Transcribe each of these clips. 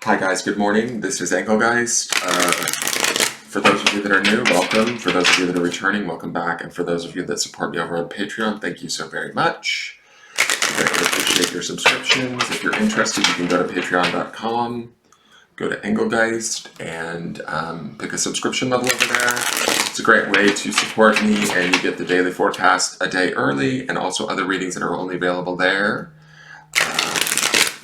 Hi guys, good morning. This is Engelgeist. For those of you that are new, welcome. For those of you that are returning, welcome back. And for those of you that support me over on Patreon, thank you so very much. I greatly appreciate your subscriptions. If you're interested, you can go to patreon.com, go to Engelgeist, and pick a subscription level over there. It's a great way to support me, and you get the daily forecast a day early, and also other readings that are only available there.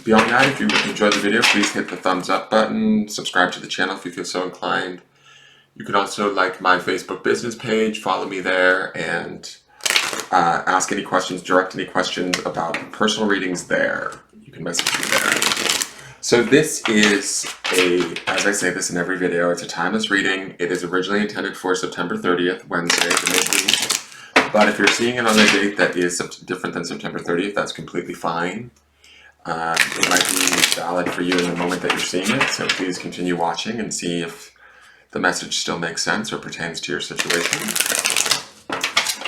Beyond that, if you enjoyed the video, please hit the thumbs up button, subscribe to the channel if you feel so inclined. You can also like my Facebook business page, follow me there, and ask any questions, direct any questions about personal readings there. You can message me there. So this is as I say this in every video, it's a timeless reading. It is originally intended for September 30th, Wednesday, the midweek. But if you're seeing it on a date that is different than September 30th, that's completely fine. It might be valid for you in the moment that you're seeing it, so please continue watching and see if the message still makes sense or pertains to your situation.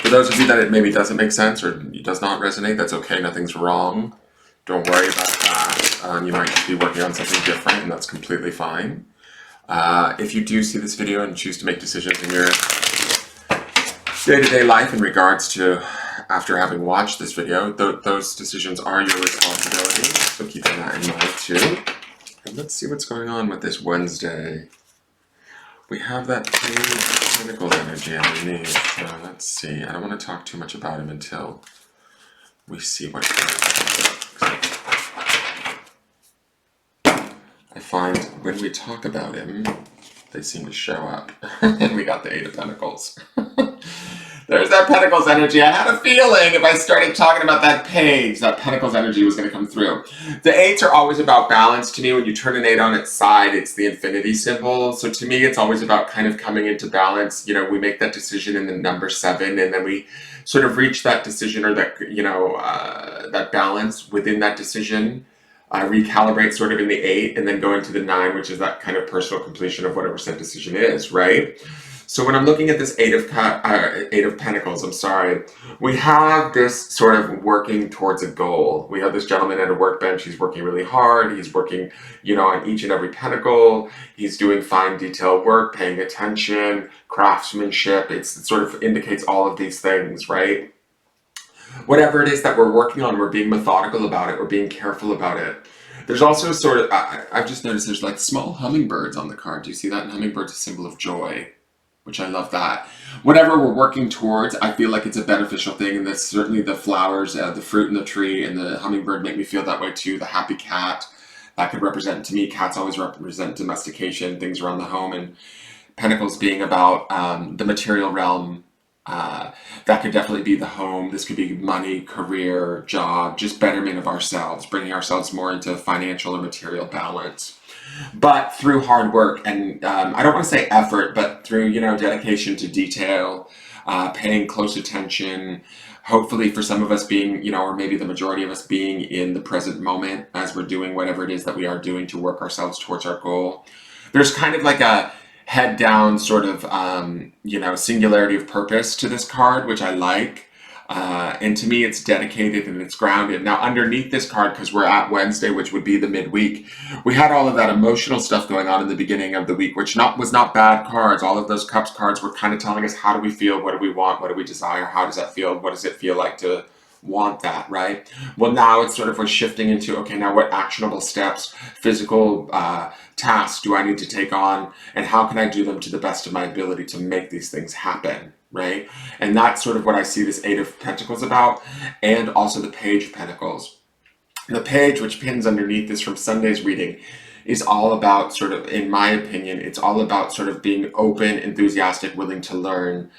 For those of you that it maybe doesn't make sense or does not resonate, that's okay, nothing's wrong. Don't worry about that. You might just be working on something different, and that's completely fine. If you do see this video and choose to make decisions in your day-to-day life in regards to after having watched this video, those decisions are your responsibility, so keeping that in mind too. And let's see what's going on with this Wednesday. We have that Page of Pentacles energy underneath, so let's see. I don't want to talk too much about him until we see what I find when we talk about him, they seem to show up. And we got the Eight of Pentacles. There's that Pentacles energy. I had a feeling if I started talking about that page, that Pentacles energy was going to come through. The eights are always about balance to me. When you turn an eight on its side, it's the infinity symbol. So to me, it's always about kind of coming into balance. You know, we make that decision in the number 7, and then we sort of reach that decision or that, that balance within that decision. Recalibrate sort of in the 8 and then go into the 9, which is that kind of personal completion of whatever said decision is, right? So when I'm looking at this Eight of Pentacles, we have this sort of working towards a goal. We have this gentleman at a workbench. He's working really hard. He's working, on each and every pentacle. He's doing fine detail work, paying attention, craftsmanship. It sort of indicates all of these things, right? Whatever it is that we're working on, we're being methodical about it. We're being careful about it. There's also sort of, I've just noticed there's like small hummingbirds on the card. Do you see that? And hummingbird's a symbol of joy, which I love that. Whatever we're working towards, I feel like it's a beneficial thing. And that's certainly the flowers, the fruit in the tree, and the hummingbird make me feel that way too. The happy cat, that could represent, to me, cats always represent domestication, things around the home. And Pentacles being about the material realm. That could definitely be the home. This could be money, career, job, just betterment of ourselves, bringing ourselves more into financial or material balance. But through hard work and I don't want to say effort, but through, dedication to detail, paying close attention, hopefully for some of us being, or maybe the majority of us being in the present moment as we're doing whatever it is that we are doing to work ourselves towards our goal. There's kind of like a head down sort of, singularity of purpose to this card, which I like. And to me, it's dedicated and it's grounded. Now, underneath this card, because we're at Wednesday, which would be the midweek, we had all of that emotional stuff going on in the beginning of the week, which was not bad cards. All of those Cups cards were kind of telling us, how do we feel? What do we want? What do we desire? How does that feel? What does it feel like to want that, right? Well, now it's sort of we're shifting into, okay, now what actionable steps, physical tasks do I need to take on, and how can I do them to the best of my ability to make these things happen, right? And that's sort of what I see this Eight of Pentacles about, and also the Page of Pentacles. The Page, which pins underneath this from Sunday's reading, is all about sort of, in my opinion, it's all about sort of being open, enthusiastic, willing to learn,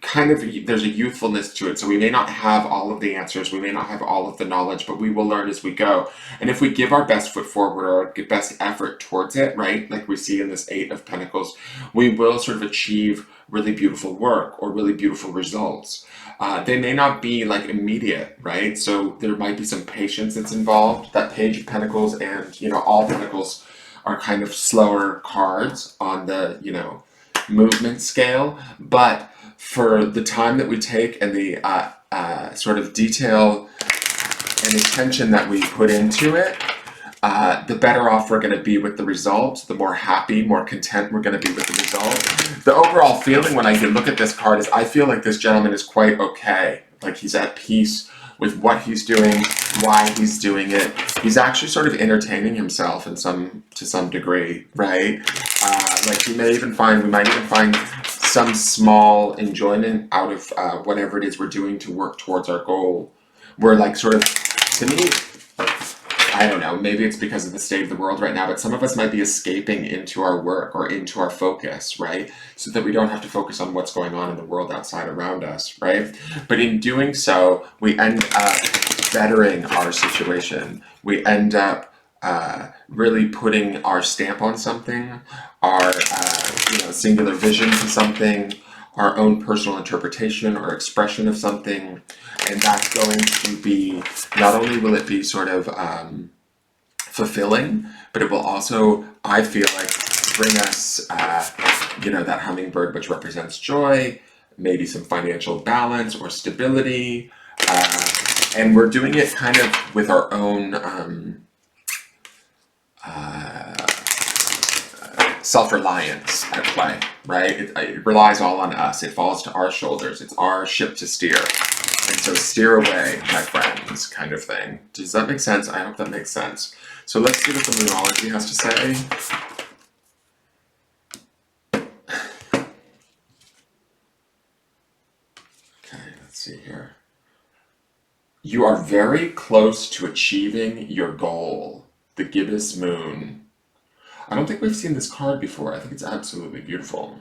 kind of, there's a youthfulness to it. So we may not have all of the answers, we may not have all of the knowledge, but we will learn as we go. And if we give our best foot forward or our best effort towards it, right, like we see in this Eight of Pentacles, we will sort of achieve really beautiful work or really beautiful results. They may not be like immediate, right? So there might be some patience that's involved. That Page of Pentacles and, all Pentacles are kind of slower cards on the, movement scale, but for the time that we take and the sort of detail and attention that we put into it, the better off we're going to be with the result, the more happy, more content we're going to be with the result. The overall feeling when I can look at this card is I feel like this gentleman is quite okay. Like he's at peace with what he's doing, why he's doing it. He's actually sort of entertaining himself to some degree, right? Like we might even find some small enjoyment out of whatever it is we're doing to work towards our goal. We're like sort of, to me, I don't know, maybe it's because of the state of the world right now, but some of us might be escaping into our work or into our focus, right? So that we don't have to focus on what's going on in the world outside around us, right? But in doing so, we end up bettering our situation. We end up really putting our stamp on something, our singular vision to something, our own personal interpretation or expression of something, and that's going to be, not only will it be sort of fulfilling, but it will also, I feel like, bring us, that hummingbird which represents joy, maybe some financial balance or stability, and we're doing it kind of with our own self-reliance at play, right? It relies all on us. It falls to our shoulders. It's our ship to steer. And so steer away, my friends, kind of thing. Does that make sense? I hope that makes sense. So let's see what the Moonology has to say. Okay, let's see here. You are very close to achieving your goal, the gibbous moon. I don't think we've seen this card before. I think it's absolutely beautiful.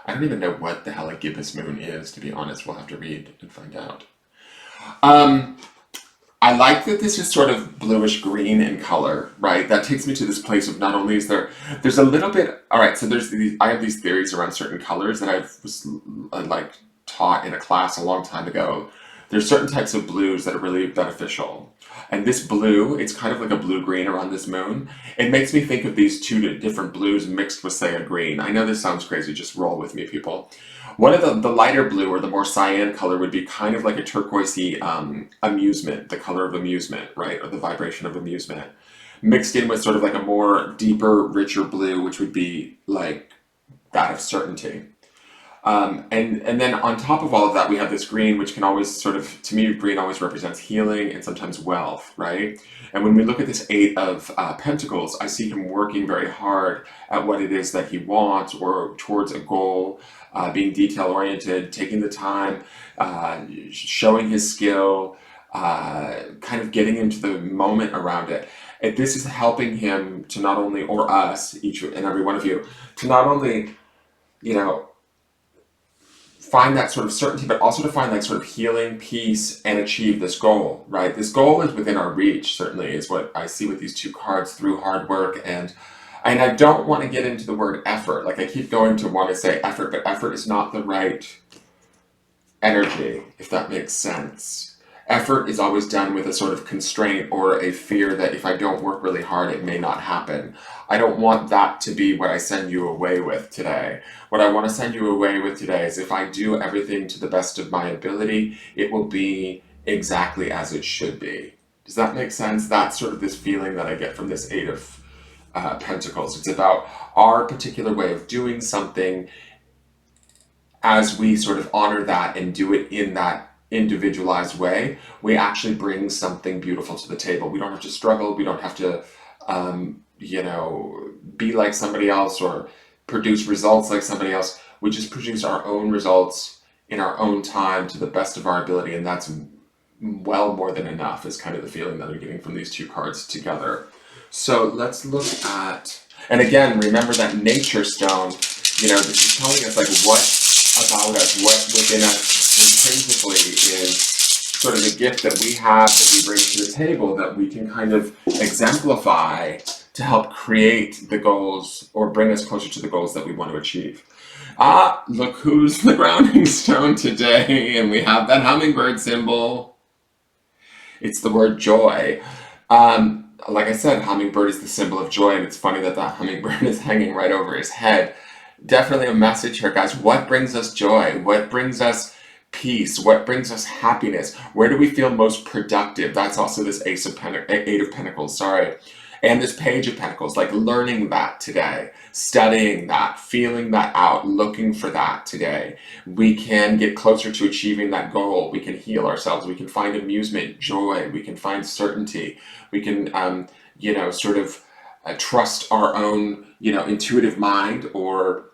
I don't even know what the hell a gibbous moon is, to be honest. We'll have to read and find out. I like that this is sort of bluish green in color, right? That takes me to this place of not only is there's a little bit, all right, so I have these theories around certain colors that I was like taught in a class a long time ago. There's certain types of blues that are really beneficial. And this blue, it's kind of like a blue-green around this moon. It makes me think of these two different blues mixed with, say, a green. I know this sounds crazy, just roll with me, people. One of the lighter blue or the more cyan color would be kind of like a turquoisey amusement, the color of amusement, right? Or the vibration of amusement. Mixed in with sort of like a more deeper, richer blue, which would be like that of certainty. And then on top of all of that, we have this green, which can always sort of, to me, green always represents healing and sometimes wealth, right? And when we look at this Eight of Pentacles, I see him working very hard at what it is that he wants or towards a goal, being detail-oriented, taking the time, showing his skill, kind of getting into the moment around it. And this is helping him to not only, or us, each and every one of you, to not only, find that sort of certainty, but also to find like sort of healing, peace, and achieve this goal, right? This goal is within our reach, certainly, is what I see with these two cards through hard work. And I don't want to get into the word effort. Like I keep going to want to say effort, but effort is not the right energy, if that makes sense. Effort is always done with a sort of constraint or a fear that if I don't work really hard, it may not happen. I don't want that to be what I send you away with today. What I want to send you away with today is if I do everything to the best of my ability, it will be exactly as it should be. Does that make sense? That's sort of this feeling that I get from this Eight of Pentacles. It's about our particular way of doing something. As we sort of honor that and do it in that individualized way, we actually bring something beautiful to the table. We don't have to struggle. We don't have to, be like somebody else or produce results like somebody else. We just produce our own results in our own time to the best of our ability, and that's well more than enough, is kind of the feeling that I'm getting from these two cards together. So let's look at, and again, remember that nature stone, this is telling us like what about us, what within us intrinsically is sort of the gift that we have, that we bring to the table, that we can kind of exemplify to help create the goals or bring us closer to the goals that we want to achieve. Look who's the grounding stone today, and we have that hummingbird symbol. It's the word joy. Like I said, hummingbird is the symbol of joy, and it's funny that that hummingbird is hanging right over his head. Definitely a message here, guys. What brings us joy? What brings us peace? What brings us happiness? Where do we feel most productive? That's also this Eight of Pentacles, sorry. And this Page of Pentacles, like learning that today, studying that, feeling that out, looking for that today. We can get closer to achieving that goal. We can heal ourselves. We can find amusement, joy. We can find certainty. We can, sort of trust our own, intuitive mind, or,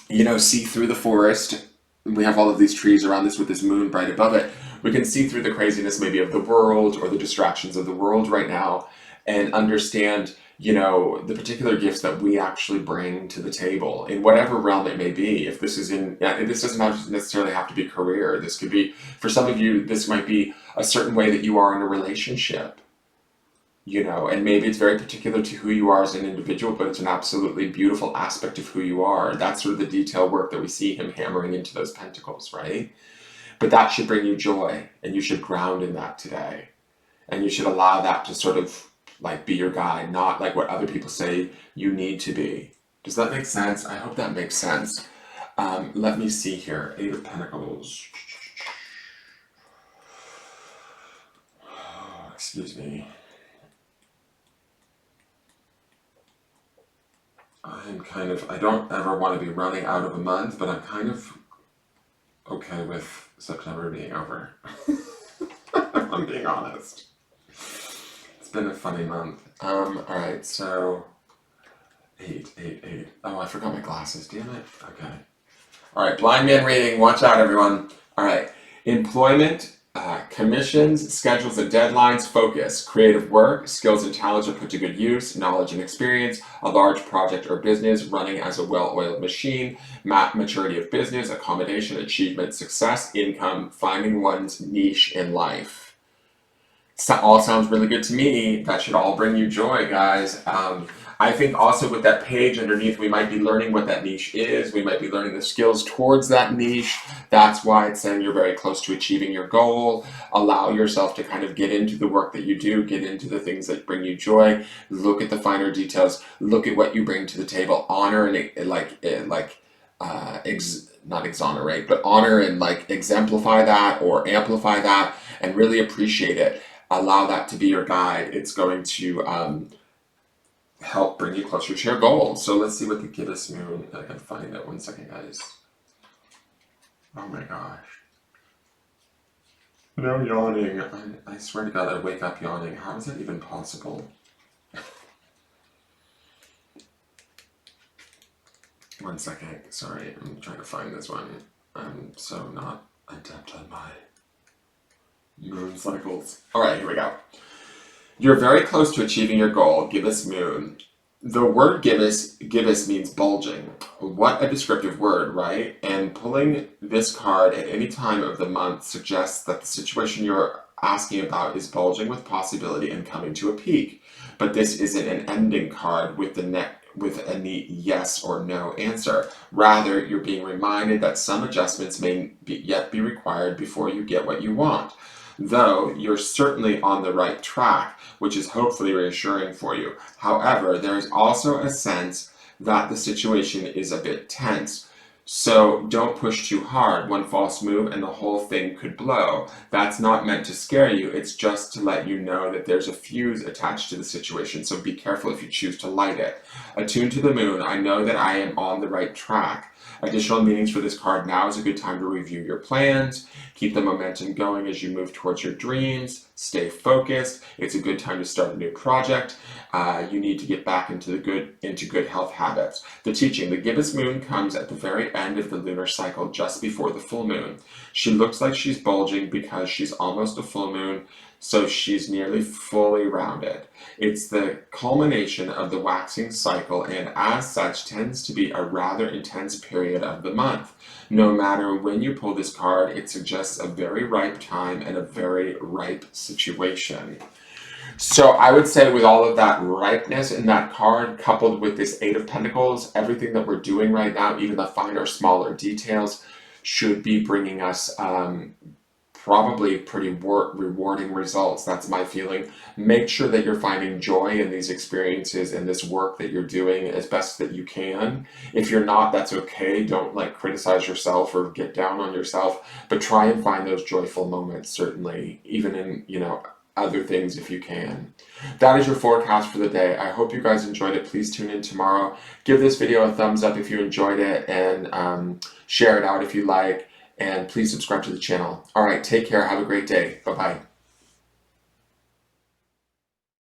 see through the forest. We have all of these trees around this with this moon bright above it. We can see through the craziness maybe of the world or the distractions of the world right now, and understand, the particular gifts that we actually bring to the table in whatever realm it may be. If this is this doesn't necessarily have to be career. This could be, for some of you, this might be a certain way that you are in a relationship, and maybe it's very particular to who you are as an individual, but it's an absolutely beautiful aspect of who you are. That's sort of the detail work that we see him hammering into those pentacles, right? But that should bring you joy, and you should ground in that today. And you should allow that to sort of like be your guide, not like what other people say you need to be. Does that make sense? I hope that makes sense. Let me see here. Eight of Pentacles. Excuse me. I don't ever want to be running out of a month, but I'm kind of okay with September being over. If I'm being honest. It's been a funny month. Alright, so 8. Oh, I forgot my glasses, damn it. Okay. Alright, blind man reading, watch out everyone. Alright, employment, commissions, schedules and deadlines, focus, creative work, skills and talents are put to good use, knowledge and experience, a large project or business, running as a well-oiled machine, maturity of business, accommodation, achievement, success, income, finding one's niche in life. All sounds really good to me. That should all bring you joy, guys. I think also with that page underneath, we might be learning what that niche is. We might be learning the skills towards that niche. That's why it's saying you're very close to achieving your goal. Allow yourself to kind of get into the work that you do, get into the things that bring you joy. Look at the finer details. Look at what you bring to the table. Honor and not exonerate, but honor and like exemplify that or amplify that, and really appreciate it. Allow that to be your guide. It's going to help bring you closer to your goal. So let's see what the Gibbous Moon, I can find it. One second, guys. Oh my gosh. No yawning. I swear to God, I wake up yawning. How is that even possible? One second. Sorry, I'm trying to find this one. I'm so not adept on my moon cycles. Alright, here we go. You're very close to achieving your goal, Gibbous Moon. The word gibbous means bulging. What a descriptive word, right? And pulling this card at any time of the month suggests that the situation you're asking about is bulging with possibility and coming to a peak. But this isn't an ending card with a neat yes or no answer. Rather, you're being reminded that some adjustments may yet be required before you get what you want. Though you're certainly on the right track, which is hopefully reassuring for you. However, there is also a sense that the situation is a bit tense. So don't push too hard. One false move and the whole thing could blow. That's not meant to scare you. It's just to let you know that there's a fuse attached to the situation. So be careful if you choose to light it. Attuned to the moon, I know that I am on the right track. Additional meanings for this card: now is a good time to review your plans, keep the momentum going as you move towards your dreams, stay focused. It's a good time to start a new project. You need to get back into good health habits. The teaching: the Gibbous Moon comes at the very end of the lunar cycle, just before the full moon. She looks like she's bulging because she's almost a full moon, so she's nearly fully rounded. It's the culmination of the waxing cycle, and as such tends to be a rather intense period of the month. No matter when you pull this card, it suggests a very ripe time and a very ripe situation. So I would say with all of that ripeness in that card, coupled with this Eight of Pentacles, everything that we're doing right now, even the finer, smaller details, should be bringing us probably pretty rewarding results. That's my feeling. Make sure that you're finding joy in these experiences and this work that you're doing as best that you can. If you're not, that's okay. Don't like criticize yourself or get down on yourself, but try and find those joyful moments, certainly, even in, other things if you can. That is your forecast for the day. I hope you guys enjoyed it. Please tune in tomorrow. Give this video a thumbs up if you enjoyed it, and share it out if you like. And please subscribe to the channel. All right, take care. Have a great day. Bye-bye.